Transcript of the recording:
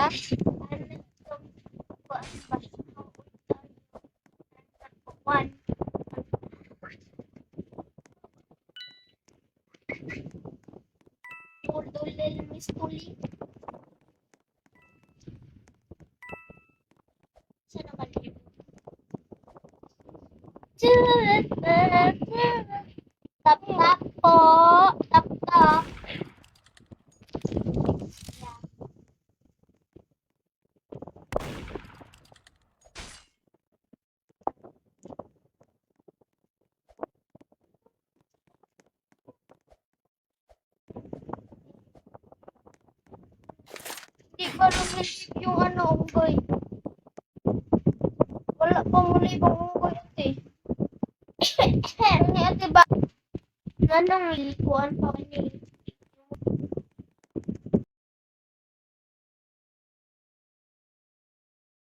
ba? One. Dulil Miss Tuli. Sana naman yun? Tap tap po. Tap tap. Hindi ko na-receive yung unggoy. Wala pa muna ibang unggoy ate. Ni ate ba? Nanong likuan pa ni